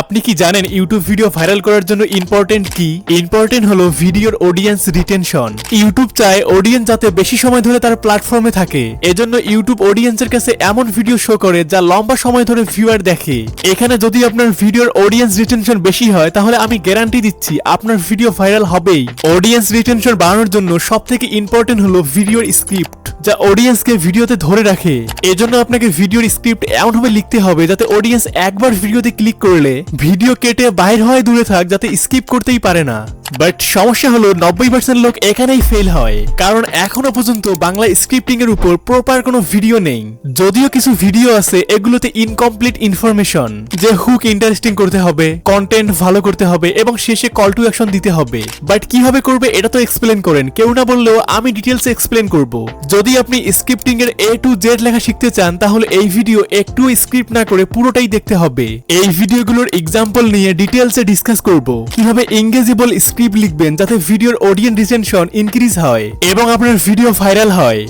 আপনি কি জানেন ইউটিউব ভিডিও ভাইরাল করার জন্য ইম্পর্টেন্ট কি? ইম্পর্টেন্ট হলো ভিডিওর অডিয়েন্স রিটেনশন। ইউটিউব চায় অডিয়েন্স যাতে বেশি সময় ধরে তার প্ল্যাটফর্মে থাকে। এজন্য ইউটিউব অডিয়েন্সের কাছে এমন ভিডিও শো করে যা লম্বা সময় ধরে ভিউয়ার দেখে। এখানে যদি আপনার ভিডিওর অডিয়েন্স রিটেনশন বেশি হয় তাহলে আমি গ্যারান্টি দিচ্ছি আপনার ভিডিও ভাইরাল হবেই। অডিয়েন্স রিটেনশন বাড়ানোর জন্য সবথেকে ইম্পর্টেন্ট হলো ভিডিওর স্ক্রিপ্ট, যা অডিয়েন্সকে ভিডিওতে ধরে রাখে। এজন্য আপনাকে ভিডিওর স্ক্রিপ্ট এমনভাবে লিখতে হবে যাতে অডিয়েন্স একবার ভিডিওতে ক্লিক করলে ভিডিও কেটে বাইর হয় দূরে থাক, যাতে স্কিপ করতেই পারে না। বাট সমস্যা হলো 90% লোক এখানেই ফেল হয়, কারণ এখনো পর্যন্ত বাংলা স্ক্রিপ্টিং এর উপর প্রপার কোনো ভিডিও নেই। যদিও কিছু ভিডিও আছে, এগুলোতে ইনকমপ্লিট ইনফরমেশন, যে হুক ইন্টারেস্টিং করতে হবে, কন্টেন্ট ভালো করতে হবে এবং শেষে কল টু অ্যাকশন দিতে হবে। বাট কিভাবে করবে এটা তো এক্সপ্লেন করেন, কেউ না বললেও আমি ডিটেলসে এক্সপ্লেন করব। যদি আপনি স্ক্রিপ্টিং এর A to Z লেখা শিখতে চান তাহলে এই ভিডিও একটু স্ক্রিপ্ট না করে পুরোটাই দেখতে হবে। এই ভিডিওগুলোর এক্সাম্পল নিয়ে ডিটেলসে ডিসকাস করব, কিভাবে এঙ্গেজেবল স্ক্রিপ্ট লিখবেন যাতে ভিডিওর অডিয়েন্স রিটেনশন ইনক্রিজ হয় এবং আপনার ভিডিও ভাইরাল হয়।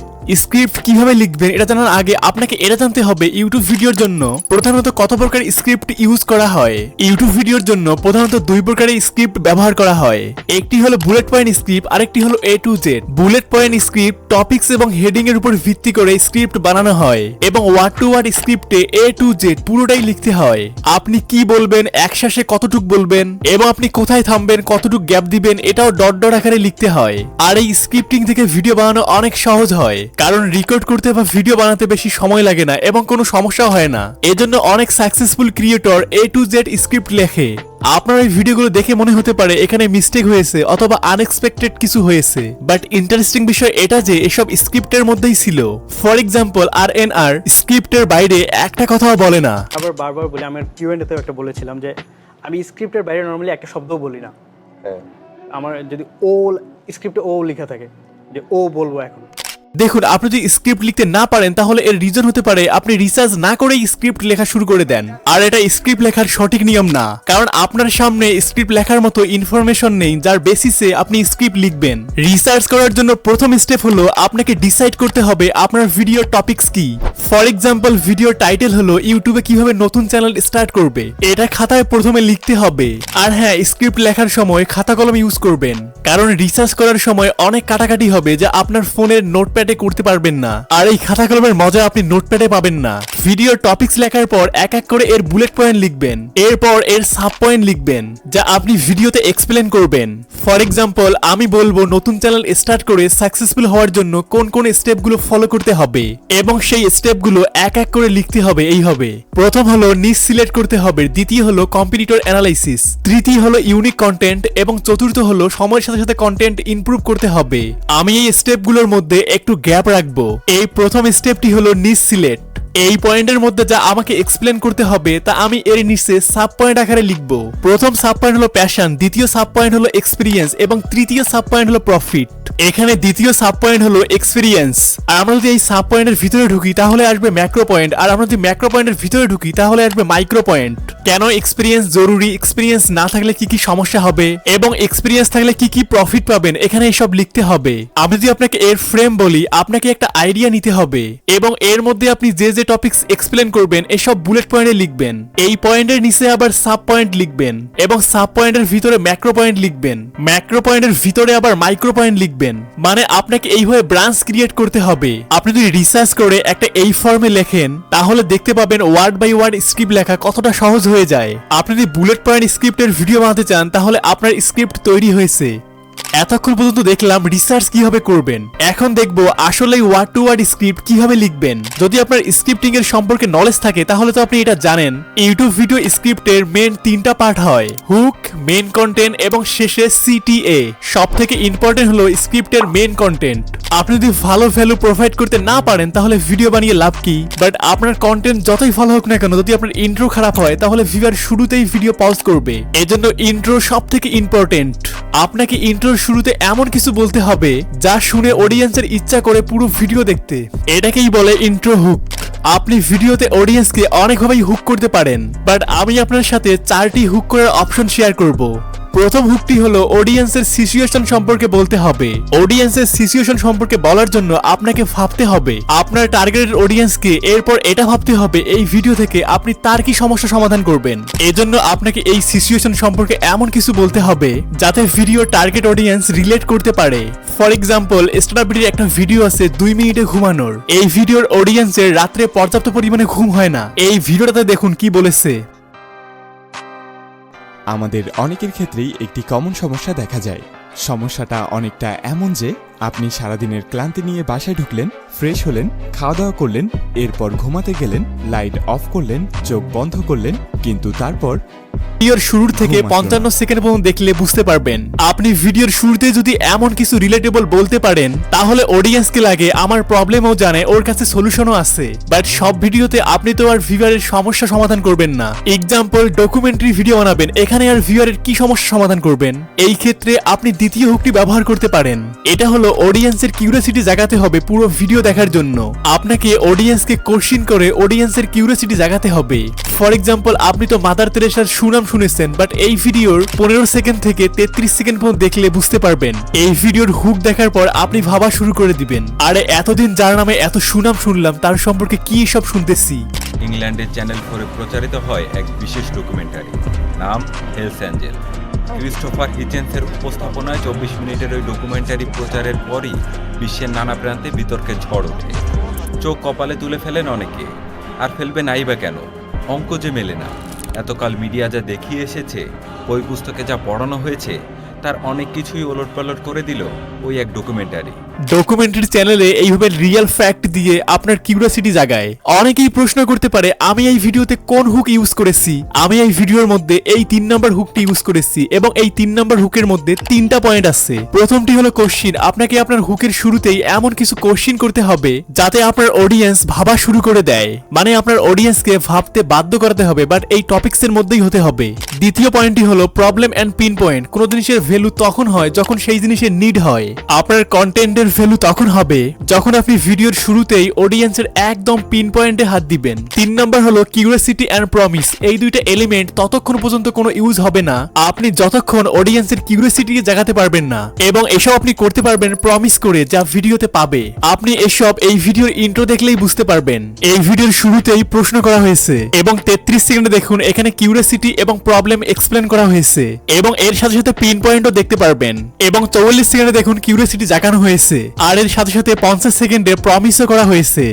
স্ক্রিপ্ট কিভাবে লিখবেন এটা জানার আগে আপনাকে এটা জানতে হবে ইউটিউব ভিডিওর জন্য প্রধানত কত প্রকার স্ক্রিপ্ট ইউজ করা হয়। ইউটিউব ভিডিওর জন্য প্রধানত দুই প্রকারের স্ক্রিপ্ট ব্যবহার করা হয়। একটি হলো বুলেট পয়েন্ট স্ক্রিপ্ট, আরেকটি হলো A to Z। Bullet point script topics এবং হেডিং এর উপর ভিত্তি করে স্ক্রিপ্ট বানানো হয় এবং ওয়ার্ড টু ওয়ার্ড স্ক্রিপ্টে A to Z পুরোটাই লিখতে হয়। আপনি কি বলবেন, একশ্বাসে কতটুক বলবেন এবং আপনি কোথায় থামবেন, কতটুক গ্যাপ দিবেন, এটাও ডট ডট আকারে লিখতে হয়। আর এই স্ক্রিপ্টিং থেকে ভিডিও বানানো অনেক সহজ হয়, কারণ রেকর্ড করতে বা ভিডিও বানাতে বেশি সময় লাগে না এবং কোনো সমস্যা হয় না। এজন্য অনেক successful creator A to Z script লেখে। আপনার এই ভিডিওগুলো দেখে মনে হতে পারে এখানে মিস্টেক হয়েছে অথবা আনএক্সপেক্টেড কিছু হয়েছে, বাট ইন্টারেস্টিং বিষয় এটা যে এসব স্ক্রিপ্টের মধ্যেই ছিল। ফর এক্সাম্পল RNR স্ক্রিপ্টের বাইরে একটা কথাও বলে না। আবার বারবার বলি, আমার Q&A তে একটা বলেছিলাম যে আমি স্ক্রিপ্টের বাইরে নরমালি একটা শব্দও বলি না। আমার যদি ও স্ক্রিপ্টে ও লেখা থাকে যে ও বলবো এখন। দেখুন, আপনি যদি স্ক্রিপ্ট লিখতে না পারেন তাহলে এর রিজন হতে পারে আপনি রিসার্চ না করেই স্ক্রিপ্ট লেখা শুরু করে দেন। আর এটা স্ক্রিপ্ট লেখার সঠিক নিয়ম না, কারণ আপনার সামনে স্ক্রিপ্ট লেখার মতো ইনফরমেশন নেই যার বেসিসে আপনি স্ক্রিপ্ট লিখবেন। রিসার্চ করার জন্য প্রথম স্টেপ হলো আপনাকে ডিসাইড করতে হবে আপনার ভিডিওর টপিকস কি। ফর এক্সাম্পল ভিডিওর টাইটেল হলো ইউটিউবে কিভাবে নতুন চ্যানেল স্টার্ট করবে, এটা খাতায় প্রথমে লিখতে হবে। আর হ্যাঁ, স্ক্রিপ্ট লেখার সময় খাতা কলম ইউজ করবেন, কারণ রিসার্চ করার সময় অনেক কাটাকাটি হবে যা আপনার ফোনের নোটপ্যাডে করতে পারবেন না। আর এই খাতা কলমের মজা আপনি নোটপ্যাডে পাবেন না। ভিডিওর টপিকস লেখার পর এক এক করে এর বুলেট পয়েন্ট লিখবেন, এরপর এর সাব পয়েন্ট লিখবেন যা আপনি ভিডিওতে এক্সপ্লেন করবেন। ফর এক্সাম্পল আমি বলবো নতুন চ্যানেল স্টার্ট করে সাকসেসফুল হওয়ার জন্য কোন কোন স্টেপগুলো ফলো করতে হবে এবং সেই স্টেপগুলো এক এক করে লিখতে হবে। এই হবে, প্রথম হলো নিশ সিলেক্ট করতে হবে, দ্বিতীয় হলো কম্পিটিটর অ্যানালাইসিস, তৃতীয় হলো ইউনিক কন্টেন্ট এবং চতুর্থ হলো সময়ের সাথে সাথে কন্টেন্ট ইমপ্রুভ করতে হবে। আমি এই স্টেপগুলোর মধ্যে একটু গ্যাপ রাখবো। এই প্রথম স্টেপটি হলো নিশ সিলেক্ট। এই পয়েন্টের মধ্যে যা আমাকে এক্সপ্লেন করতে হবে তা আমি এর নিচে সাব পয়েন্ট আকারে লিখবো। প্রথম সাব পয়েন্ট হলো প্যাশন, দ্বিতীয় সাব পয়েন্ট হলো এক্সপিরিয়েন্স এবং তৃতীয় সাব পয়েন্ট হলো প্রফিট। এখানে দ্বিতীয় সাব পয়েন্ট হলো এক্সপিরিয়েন্স। আর আমরা যদি এই সাব পয়েন্টের ভিতরে ঢুকি তাহলে আসবে ম্যাক্রো পয়েন্ট, আর আমরা যদি ম্যাক্রো পয়েন্টের ভিতরে ঢুকি তাহলে আসবে মাইক্রো পয়েন্ট। কেন এক্সপিরিয়েন্স জরুরি, এক্সপিরিয়েন্স না থাকলে কি কি সমস্যা হবে এবং এক্সপিরিয়েন্স থাকলে কি কি প্রফিট পাবেন, এখানে এসব লিখতে হবে। আমি যদি আপনাকে এর ফ্রেম বলি, আপনাকে একটা আইডিয়া নিতে হবে এবং এর মধ্যে আপনি যে যে টপিকস এক্সপ্লেন করবেন এসব বুলেট পয়েন্টে লিখবেন। এই পয়েন্টের নিচে আবার সাব পয়েন্ট লিখবেন এবং সাব পয়েন্টের ভিতরে ম্যাক্রো পয়েন্ট লিখবেন, ম্যাক্রো পয়েন্টের ভিতরে আবার মাইক্রো পয়েন্ট লিখবেন। মানে আপনাকে এইভাবে ব্রাঞ্চ ক্রিয়েট করতে হবে। আপনি যদি রিসার্চ করে একটা এই ফর্মে লেখেন তাহলে দেখতে পাবেন ওয়ার্ড বাই ওয়ার্ড স্ক্রিপ্ট লেখা কতটা সহজ হয়ে যায়। আপনি যদি বুলেট পয়েন্ট স্ক্রিপ্টের ভিডিও বানাতে চান তাহলে আপনার স্ক্রিপ্ট তৈরি হয়েছে। এতক্ষণ পর্যন্ত দেখলাম রিসার্চ কিভাবে করবেন, এখন দেখবো আসলে ওয়ার্ড টু ওয়ার্ড স্ক্রিপ্ট কিভাবে লিখবেন। যদি আপনার স্ক্রিপ্টিং এর সম্পর্কে নলেজ থাকে তাহলে তো আপনি এটা জানেন ইউটিউব ভিডিও স্ক্রিপ্টের মেন তিনটা পার্ট হয়, হুক, মেন কন্টেন্ট এবং শেষে CTA। সব থেকে ইম্পর্টেন্ট হলো স্ক্রিপ্টের মেন কন্টেন্ট। আপনি যদি ভালো ভ্যালু প্রোভাইড করতে না পারেন তাহলে ভিডিও বানিয়ে লাভ কি? বাট আপনার কন্টেন্ট যতই ভালো হোক না কেন, যদি আপনার ইন্ট্রো খারাপ হয় তাহলে ভিউয়ার শুরুতেই ভিডিও পজ করবে। এজন্য ইন্ট্রো সব থেকে ইম্পর্টেন্ট। আপনাকে ইন্ট্রোর শুরুতে এমন কিছু বলতে হবে যা শুনে অডিয়েন্সের ইচ্ছা করে পুরো ভিডিও দেখতে। এটাকেই বলে ইন্ট্রো হুক। আপনি ভিডিওতে অডিয়েন্সকে অনেকভাবেই হুক করতে পারেন, বাট আমি আপনার সাথে 4টি হুক করার অপশন শেয়ার করব। প্রথম হুকটি হলো অডিয়েন্সের সিচুয়েশন সম্পর্কে বলতে হবে। অডিয়েন্সের সিচুয়েশন সম্পর্কে বলার জন্য আপনাকে ভাবতে হবে আপনার টার্গেটেড অডিয়েন্সকে, এরপর এটা ভাবতে হবে এই ভিডিও থেকে আপনি তার কি সমস্যা সমাধান করবেন। এজন্য আপনাকে এই সিচুয়েশন সম্পর্কে এমন কিছু বলতে হবে যাতে ভিডিও টার্গেট অডিয়েন্স রিলেট করতে পারে। ফর এক্সাম্পল, স্ট্রবেরির একটা ভিডিও আছে 2 মিনিটে ঘুমানোর। এই ভিডিওর অডিয়েন্সের রাত্রে পর্যাপ্ত পরিমাণে ঘুম হয় না। এই ভিডিওটাতে দেখুন কি বলেছে। আমাদের অনেকের ক্ষেত্রেই একটি কমন সমস্যা দেখা যায়। সমস্যাটা অনেকটা এমন যে আপনি সারাদিনের ক্লান্তি নিয়ে বাসায় ঢুকলেন, ফ্রেশ হলেন, খাওয়া দাওয়া করলেন, এরপর ঘুমাতে গেলেন, লাইট অফ করলেন, চোখ বন্ধ করলেন, কিন্তু তারপর ভিডিওর শুরুর থেকে 55 সেকেন্ড পর্যন্ত দেখলে বুঝতে পারবেন। আপনি ভিডিওর শুরুতে যদি এমন কিছু রিলেটেবল বলতে পারেন তাহলে অডিয়েন্সকে লাগে আমার প্রবলেমও জানে, ওর কাছে সলিউশনও আছে। বাট সব ভিডিওতে আপনি তো আর ভিউয়ারের সমস্যা সমাধান করবেন না। এক্সাম্পল, ডকুমেন্টারি ভিডিও বানাবেন, এখানে আর ভিউয়ারের কি সমস্যা সমাধান করবেন? এই ক্ষেত্রে আপনি দ্বিতীয় হুকটি ব্যবহার করতে পারেন। এটা হলো অডিয়েন্সের কিউরিওসিটি জাগাতে হবে পুরো ভিডিও দেখার জন্য। আপনাকে অডিয়েন্সকে কোশ্চেন করে অডিয়েন্সের কিউরিওসিটি জাগাতে হবে। ফর এক্সাম্পল, আপনি তো মাদার তেরেসার সুনাম শুনেছেন, বাট এই ভিডিওর 15 সেকেন্ড থেকে 33 সেকেন্ড পর্যন্ত দেখলে বুঝতে পারবেন। এই ভিডিওর হুক দেখার পর আপনি ভাবা শুরু করে দিবেন, আরে এতদিন যার নামে এত সুনাম শুনলাম তার সম্পর্কে কি সব শুনতেছি। ইংল্যান্ডের চ্যানেল 4-এ প্রচারিত হয় এক বিশেষ ডকুমেন্টারি, নাম হেলস অ্যাঞ্জেল। ক্রিস্টোফার হিচেন্সের উপস্থাপনায় 24 মিনিটের ওই ডকুমেন্টারি প্রচারের পরই বিশ্বের নানা প্রান্তে বিতর্কের ঝড় ওঠে। চোখ কপালে তুলে ফেলেন অনেকে, আর ফেলবে নাই বা কেন, অঙ্ক যে মেলে না। এতকাল মিডিয়া যা দেখিয়ে এসেছে, বই পুস্তকে যা পড়ানো হয়েছে, তার অনেক কিছুই ওলটপালট করে দিল ওই এক ডকুমেন্টারি। ডকুমেন্টারি চ্যানেলে এইভাবে রিয়েল ফ্যাক্ট দিয়ে আপনার কিউরিওসিটি জাগায়। অনেকেই প্রশ্ন করতে পারে আমি এই ভিডিওতে কোন হুক ইউজ করেছি। আমি এই ভিডিওর মধ্যে এই 3 নম্বর হুকটি ইউজ করেছি এবং এই 3 নম্বর হুকের মধ্যে 3টা পয়েন্ট আছে। প্রথমটি হলো কোশ্চিন। আপনাকে আপনার হুকের শুরুতেই এমন কিছু কোশ্চিন করতে হবে যাতে আপনার অডিয়েন্স ভাবা শুরু করে দেয়, মানে আপনার অডিয়েন্সকে ভাবতে বাধ্য করাতে হবে, বাট এই টপিকসের মধ্যেই হতে হবে। দ্বিতীয় পয়েন্টটি হলো প্রবলেম এন্ড পিন পয়েন্ট। কোন জিনিসের ভ্যালু তখন হয় যখন সেই জিনিসের নিড হয়। আপনার কন্টেন্টের ভ্যালু তখন হবে যখন আপনি ভিডিওর শুরুতেই অডিয়েন্সের একদম পিন পয়েন্টে হাত দিবেন। 3 নম্বর হলো কিউরিওসিটি এন্ড প্রমিস। এই দুইটা এলিমেন্ট ততক্ষণ পর্যন্ত কোনো ইউজ হবে না আপনি যতক্ষণ অডিয়েন্সের কিউরিওসিটি জাগাতে পারবেন না, এবং এসব আপনি করতে পারবেন প্রমিস করে যা ভিডিওতে পাবে। আপনি এসব এই ভিডিওর ইন্ট্রো দেখলেই বুঝতে পারবেন। এই ভিডিওর শুরুতেই প্রশ্ন করা হয়েছে এবং 33 সেকেন্ডে দেখুন এখানে কিউরিওসিটি এবং প্রবলেম এক্সপ্লেন করা হয়েছে, এবং এর সাথে সাথে পিন পয়েন্টও দেখতে পারবেন। এবং 44 সেকেন্ডে দেখুন কিউরিওসিটি জাগানো হয়েছে, আর এর সাথে সাথে 50 সেকেন্ডে প্রমিসও করা হয়েছে।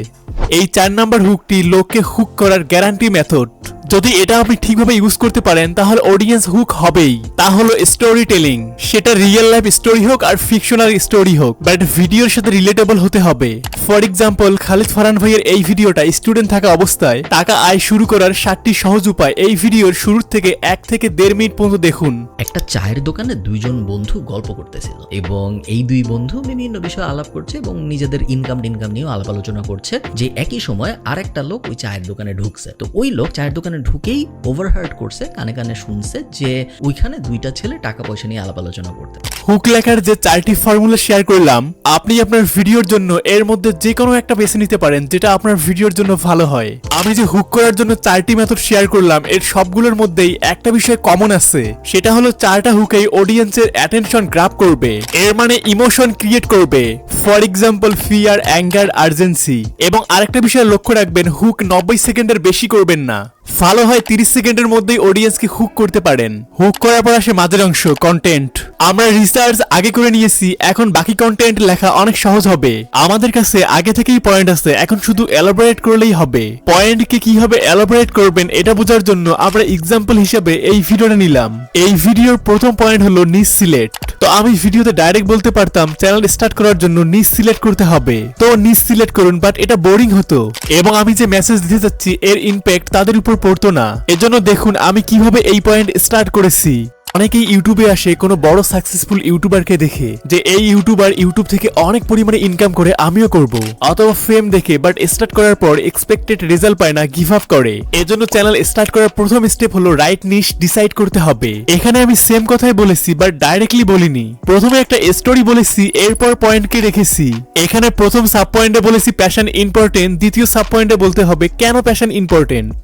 এই 4 নাম্বার হুকটি লোককে হুক করার গ্যারান্টি মেথড। যদি এটা আপনি ঠিকভাবে ইউজ করতে পারেন তাহলে অডিয়েন্স হুক হবেই। তা হলো স্টোরি টেলিং। সেটা রিয়েল লাইফ স্টোরি হোক আর ফিকশনাল স্টোরি হোক, বাট ভিডিওর সাথে রিলেটেবল হতে হবে। ফর এক্সাম্পল, খালিদ ফারহান ভাইয়ের এই ভিডিওটা স্টুডেন্ট থাকা অবস্থায় টাকা আয় শুরু করার 7টি সহজ উপায়। এই ভিডিওর শুরু থেকে 1 থেকে 1.5 মিনিট পর্যন্ত দেখুন। একটা চায়ের দোকানে 2 জন বন্ধু গল্প করতেছিল এবং এই 2 বন্ধু বিভিন্ন বিষয়ে আলাপ করছে এবং নিজেদের ইনকাম নিয়েও আলাপ আলোচনা করছে। যে একই সময় আরেকটা লোক ওই চায়ের দোকানে ঢুকছে। তো ওই লোক চায়ের দোকানে ঢুকেই ওভারহার্ড করছে, কানে কানে শুনছে যে ওইখানে 2টা ছেলে টাকা পয়সা নিয়ে আলাপ আলোচনা করতে। হুক লেখার যে 4টি ফর্মুলা শেয়ার করলাম, আপনি আপনার ভিডিওর জন্য এর মধ্যে যে কোনো একটা বেছে নিতে পারেন যেটা আপনার ভিডিওর জন্য ভালো হয়। আমি যে হুক করার জন্য 4টি মেথড শেয়ার করলাম, এর সবগুলোর মধ্যেই একটা বিষয় কমন আছে, সেটা হলো 4টা হুকেই অডিয়েন্সের অ্যাটেনশন গ্র্যাব করবে, এর মানে ইমোশন ক্রিয়েট করবে। For example, fear, anger, urgency. এবং আরেকটা বিষয় লক্ষ্য রাখবেন, হুক 90 সেকেন্ডের বেশি করবেন না। ভালো হয় 30 সেকেন্ডের মধ্যেই অডিয়েন্সকে হুক করতে পারেন। হুক করার পর আসে মাঝের অংশ, কন্টেন্ট। আমরা রিসার্চ আগে করে নিয়েছি, এখন বাকি কন্টেন্ট লেখা অনেক সহজ হবে। আমাদের কাছে আগে থেকেই পয়েন্ট আছে, এখন শুধু এলাবোরেট করলেই হবে। পয়েন্টকে কিভাবে এলাবোরেট করবেন এটা বোঝার জন্য আমরা এক্সাম্পল হিসেবে এই ভিডিওটা নিলাম। এই ভিডিওর প্রথম পয়েন্ট হলো নিচ সিলেক্ট। তো আমি ভিডিওতে ডাইরেক্ট বলতে পারতাম চ্যানেল স্টার্ট করার জন্য নিচ সিলেক্ট করতে হবে, তো নিচ সিলেক্ট করুন, বাট এটা বোরিং হতো এবং আমি যে মেসেজ দিতে যাচ্ছি এর ইম্প্যাক্ট তাদের উপর পড়তো না। এজন্য দেখুন আমি কিভাবে এই পয়েন্ট স্টার্ট করেছি। অনেকেই ইউটিউবে আসে কোনো বড় সাকসেসফুল ইউটিউবারকে দেখে যে এই ইউটিউবার ইউটিউব থেকে অনেক পরিমাণে ইনকাম করে, আমিও করব, অথবা ফেম দেখে, বাট স্টার্ট করার পর এক্সপেক্টেড রেজাল্ট পায় না, গিভ আপ করে। এজন্য চ্যানেল স্টার্ট করার প্রথম স্টেপ হলো রাইট নিশ ডিসাইড করতে হবে। এখানে আমি সেম কথাই বলেছি, বাট ডাইরেক্টলি বলিনি। প্রথমে একটা স্টোরি বলেছি, এরপর পয়েন্টকে রেখেছি। এখানে প্রথম সাব পয়েন্টে বলেছি প্যাশন ইম্পর্টেন্ট, দ্বিতীয় সাব পয়েন্টে বলতে হবে কেন প্যাশন ইম্পর্টেন্ট।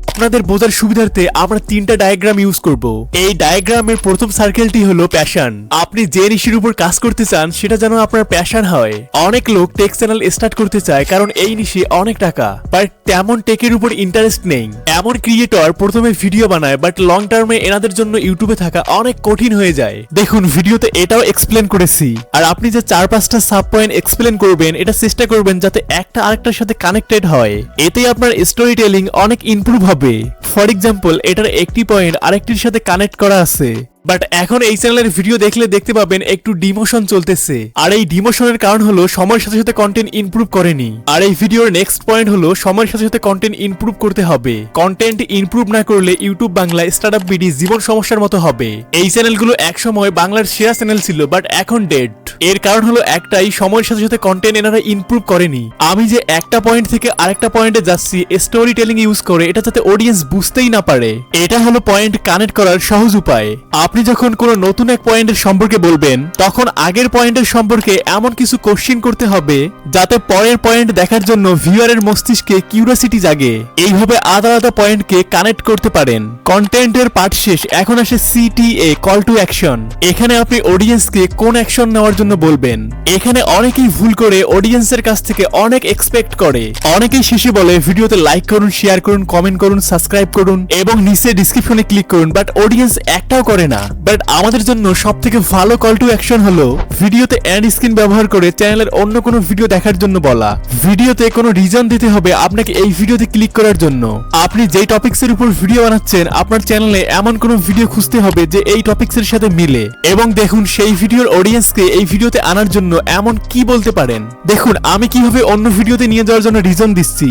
আপনাদের বোঝার সুবিধার্থে আমরা 3টা ডায়াগ্রাম ইউজ করব। এই ডায়াগ্রামের প্রথম সার্কেলটি হলো প্যাশন। আপনি যে নিশের উপর কাজ করতে চান সেটা যেন আপনার প্যাশন হয়। অনেক লোক টেক চ্যানেল স্টার্ট করতে চায় কারণ এই নিশে অনেক টাকা, বাট তেমন টেকের উপর ইন্টারেস্ট নেই। এমন ক্রিয়েটর প্রথমে ভিডিও বানায় বাট লং টার্মে এনাদের জন্য ইউটিউবে থাকা অনেক কঠিন হয়ে যায়। দেখুন ভিডিওতে এটাও এক্সপ্লেন করেছি। আর আপনি যে 4-5টা সাব পয়েন্ট এক্সপ্লেন করবেন এটা চেষ্টা করবেন যাতে একটা আরেকটার সাথে কানেক্টেড হয়, এতে আপনার স্টোরি টেলিং অনেক ইমপ্রুভ হবে। ফর এক্সাম্পল এটার একটি পয়েন্ট আরেকটির সাথে কানেক্ট করা আছে, বাট এখন এই চ্যানেলের ভিডিও দেখলে দেখতে পাবেন একটু ডিমোশন চলতেছে। আর এই ডিমোশনের কারণ হলো সময়ের সাথে সাথে কন্টেন্ট ইমপ্রুভ করেনি। আর এই ভিডিওর নেক্সট পয়েন্ট হলো সময়ের সাথে সাথে কন্টেন্ট ইমপ্রুভ করতে হবে। কন্টেন্ট ইমপ্রুভ না করলে ইউটিউব বাংলা স্টার্টআপ বিডি জীবন সমস্যার মতো হবে। এই চ্যানেলগুলো একসময় বাংলার সেরা চ্যানেল ছিল বাট এখন ডেড। এর কারণ হলো একটাই, সময়ের সাথে সাথে কন্টেন্ট এনারা ইমপ্রুভ করেনি। আমি যে একটা পয়েন্ট থেকে আরেকটা পয়েন্টে যাচ্ছি স্টোরি টেলিং ইউজ করে, এটা যাতে অডিয়েন্স বুঝতেই না পারে, এটা হলো পয়েন্ট কানেক্ট করার সহজ উপায়। আপনি যখন কোনো নতুন এক পয়েন্টের সম্পর্কে বলবেন তখন আগের পয়েন্টের সম্পর্কে এমন কিছু কোশ্চেন করতে হবে যাতে পরের পয়েন্ট দেখার জন্য ভিউয়ারের মস্তিষ্কে কিউরিওসিটি জাগে। এইভাবে আলাদা আলাদা পয়েন্টকে কানেক্ট করতে পারেন। কন্টেন্টের পার্ট শেষ, এখন আসে CTA, কল টু অ্যাকশন। এখানে আপনি অডিয়েন্সকে কোন অ্যাকশন নেওয়ার জন্য বলবেন। এখানে অনেকেই ভুল করে অডিয়েন্সের কাছ থেকে অনেক এক্সপেক্ট করে। অনেকেই শেষে বলে ভিডিওতে লাইক করুন, শেয়ার করুন, কমেন্ট করুন, সাবস্ক্রাইব করুন এবং নিচে ডেসক্রিপশনে ক্লিক করুন, বাট অডিয়েন্স একটাও করে না। বাট আমাদের জন্য সবথেকে ভালো কল টু অ্যাকশন হলো ভিডিওতে এন্ড স্ক্রিন ব্যবহার করে চ্যানেলের অন্য কোনো ভিডিও দেখার জন্য বলা। ভিডিওতে কোনো রিজন দিতে হবে আপনাকে এই ভিডিওতে ক্লিক করার জন্য। আপনি যেই টপিকসের উপর ভিডিও বানাচ্ছেন আপনার চ্যানেলে এমন কোনো ভিডিও খুঁজতে হবে যে এই টপিকসের সাথে মিলে, এবং দেখুন সেই ভিডিওর অডিয়েন্সকে এই ভিডিওতে আনার জন্য এমন কি বলতে পারেন। দেখুন আমি কিভাবে অন্য ভিডিওতে নিয়ে যাওয়ার জন্য রিজন দিচ্ছি।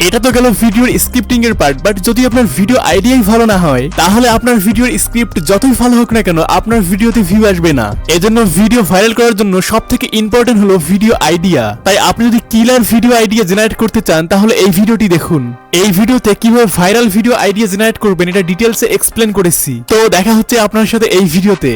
এটা তো গেল ভিডিওর স্ক্রিপ্টিং এর পার্ট, বাট যদি আপনার ভিডিও আইডিয়াই ভালো না হয় তাহলে আপনার ভিডিওর স্ক্রিপ্ট যতই ভালো হোক না কেন আপনার ভিডিওতে ভিউ আসবে না। এজন্য ভিডিও ভাইরাল করার জন্য সবথেকে ইম্পর্টেন্ট হলো ভিডিও আইডিয়া। তাই আপনি যদি কিলার ভিডিও আইডিয়া জেনারেট করতে চান তাহলে এই ভিডিওটি দেখুন। এই ভিডিওতে কিভাবে ভাইরাল ভিডিও আইডিয়া জেনারেট করবেন এটা ডিটেইলসে এক্সপ্লেন করেছি। তো দেখা হচ্ছে আপনার সাথে এই ভিডিওতে।